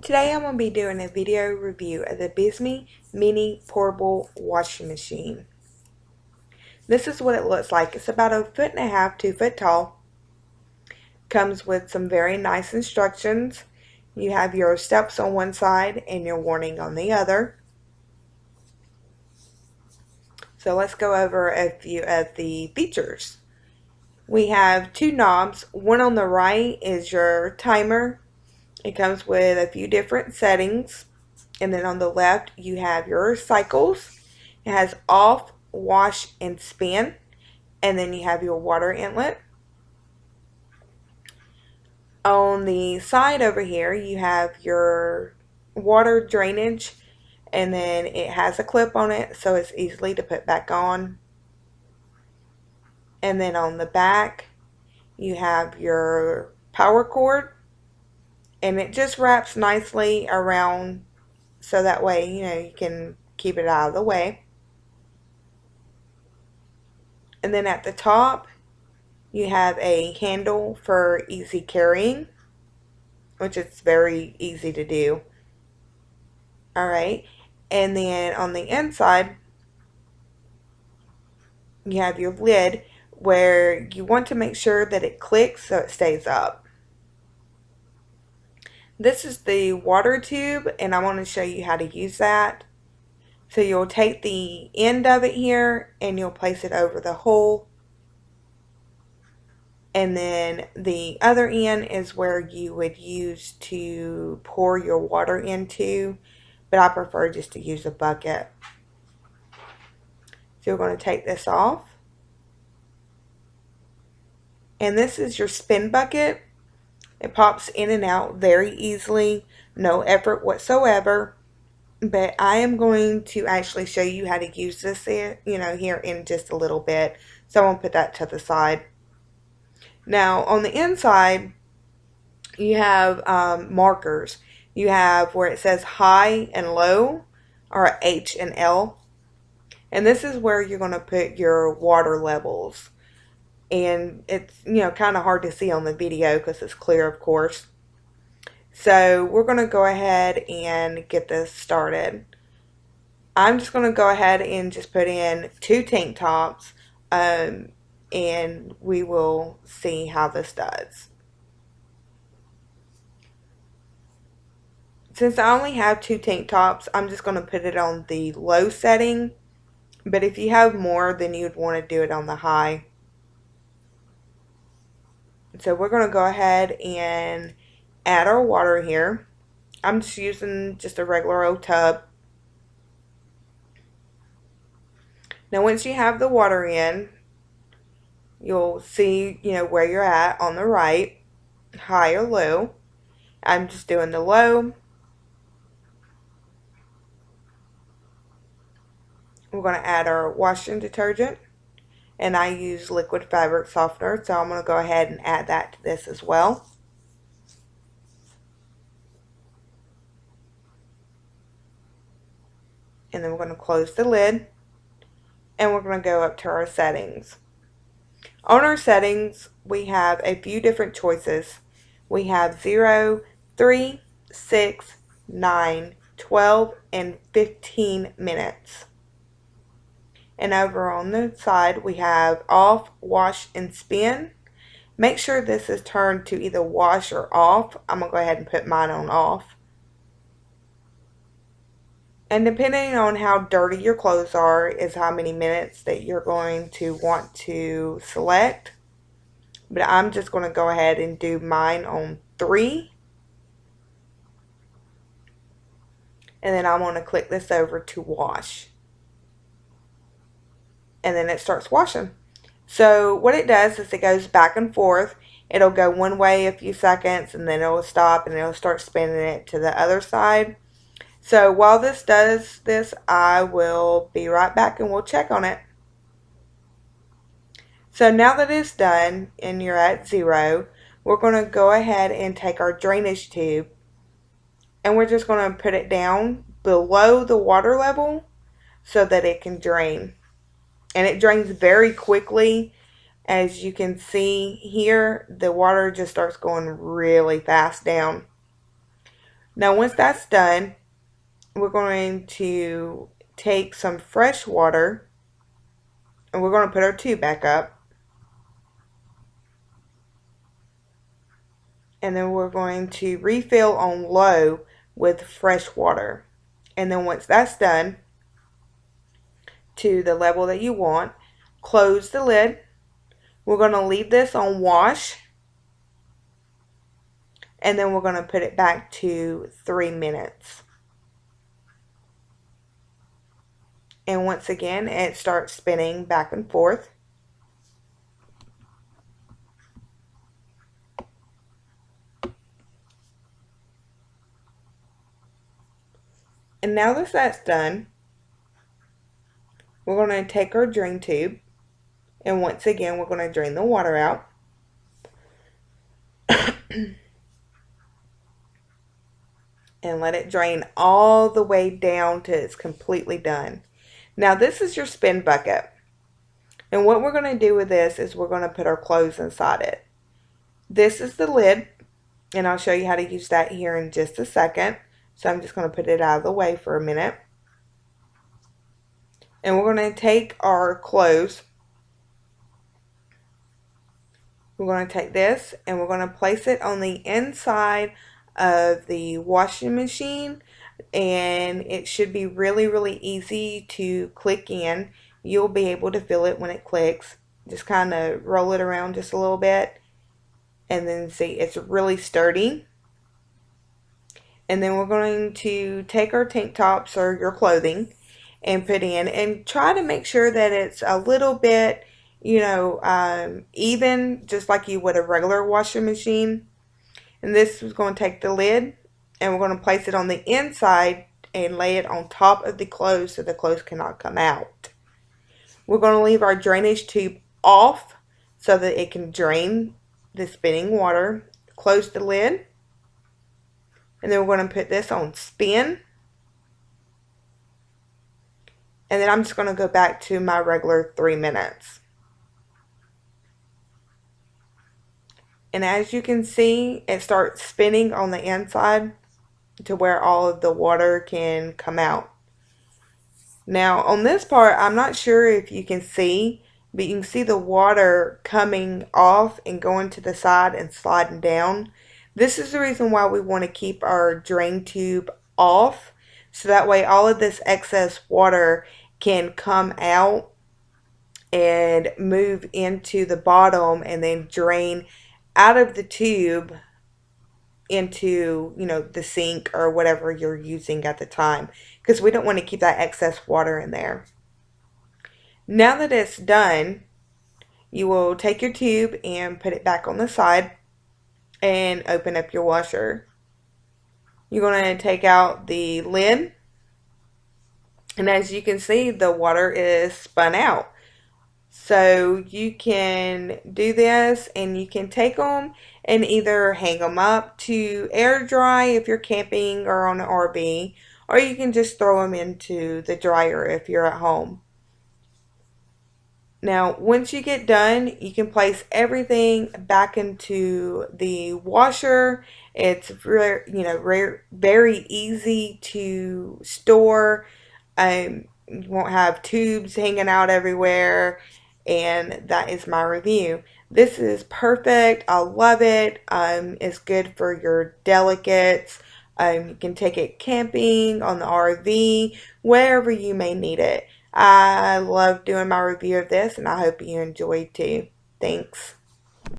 Today I'm going to be doing a video review of the Bisme Mini Portable Washing Machine. This is what it looks like. It's about 1.5 to 2 foot tall. Comes with some very nice instructions. You have your steps on one side and your warning on the other. So let's go over a few of the features. We have two knobs. One on the right is your timer. It comes with a few different settings. And then on the left, you have your cycles. It has off, wash, and spin. And then you have your water inlet. On the side over here, you have your water drainage. And then it has a clip on it, so it's easily to put back on. And then on the back, you have your power cord. And it just wraps nicely around so that way, you can keep it out of the way. And then at the top, you have a handle for easy carrying, which is very easy to do. Alright, and then on the inside, you have your lid where you want to make sure that it clicks so it stays up. This is the water tube, and I want to show you how to use that. So you'll take the end of it here and you'll place it over the hole. And then the other end is where you would use to pour your water into, but I prefer just to use a bucket. So you're going to take this off. And this is your spin bucket. It pops in and out very easily, no effort whatsoever. But I am going to actually show you how to use this here in just a little bit. So I'm going to put that to the side. Now on the inside, you have markers. You have where it says high and low, or H and L. And this is where you're going to put your water levels. And it's, kind of hard to see on the video because it's clear, of course. So we're going to go ahead and get this started. I'm just going to go ahead and just put in 2 tank tops, and we will see how this does. Since I only have 2 tank tops, I'm just going to put it on the low setting. But if you have more, then you'd want to do it on the high. So we're going to go ahead and add our water here. I'm just using just a regular old tub. Now once you have the water in, you'll see, where you're at on the right, high or low. I'm just doing the low. We're going to add our washing detergent. And I use liquid fabric softener, so I'm going to go ahead and add that to this as well. And then we're going to close the lid. And we're going to go up to our settings. On our settings, we have a few different choices. We have 0, 3, 6, 9, 12, and 15 minutes. And over on the side, we have off, wash, and spin. Make sure this is turned to either wash or off. I'm going to go ahead and put mine on off. And depending on how dirty your clothes are is how many minutes that you're going to want to select. But I'm just going to go ahead and do mine on 3. And then I want to click this over to wash. And then it starts washing. So what it does is it goes back and forth. It'll go one way a few seconds and then it'll stop and it'll start spinning it to the other side. So while this does this, I will be right back and we'll check on it. So now that it's done and you're at 0, we're going to go ahead and take our drainage tube and we're just going to put it down below the water level so that it can drain. And it drains very quickly. As you can see here, the water just starts going really fast down. Now once that's done, we're going to take some fresh water and we're going to put our tube back up. And then we're going to refill on low with fresh water. And then once that's done to the level that you want, close the lid. We're going to leave this on wash. And then we're going to put it back to 3 minutes. And once again, it starts spinning back and forth. And now that that's done, we're going to take our drain tube. And once again, we're going to drain the water out. And let it drain all the way down till it's completely done. Now this is your spin bucket. And what we're going to do with this is we're going to put our clothes inside it. This is the lid. And I'll show you how to use that here in just a second. So I'm just going to put it out of the way for a minute. And we're going to take our clothes. We're going to take this and we're going to place it on the inside of the washing machine. And it should be really, really easy to click in. You'll be able to feel it when it clicks. Just kind of roll it around just a little bit. And then see, it's really sturdy. And then we're going to take our tank tops or your clothing and put in. And try to make sure that it's a little bit, even, just like you would a regular washing machine. And this is going to take the lid and we're going to place it on the inside and lay it on top of the clothes so the clothes cannot come out. We're going to leave our drainage tube off so that it can drain the spinning water. Close the lid. And then we're going to put this on spin. And then I'm just going to go back to my regular 3 minutes. And as you can see, it starts spinning on the inside to where all of the water can come out. Now on this part, I'm not sure if you can see, but you can see the water coming off and going to the side and sliding down. This is the reason why we want to keep our drain tube off, so that way all of this excess water can come out and move into the bottom and then drain out of the tube into, the sink or whatever you're using at the time, because we don't want to keep that excess water in there. Now that it's done, you will take your tube and put it back on the side and open up your washer. You're going to take out the lid, and as you can see, the water is spun out. So you can do this and you can take them and either hang them up to air dry if you're camping or on an RV, or you can just throw them into the dryer if you're at home. Now, once you get done, you can place everything back into the washer. It's very easy to store. You won't have tubes hanging out everywhere. And that is my review. This is perfect. I love it. It's good for your delicates. You can take it camping, on the RV, wherever you may need it. I love doing my review of this, and I hope you enjoyed too. Thanks.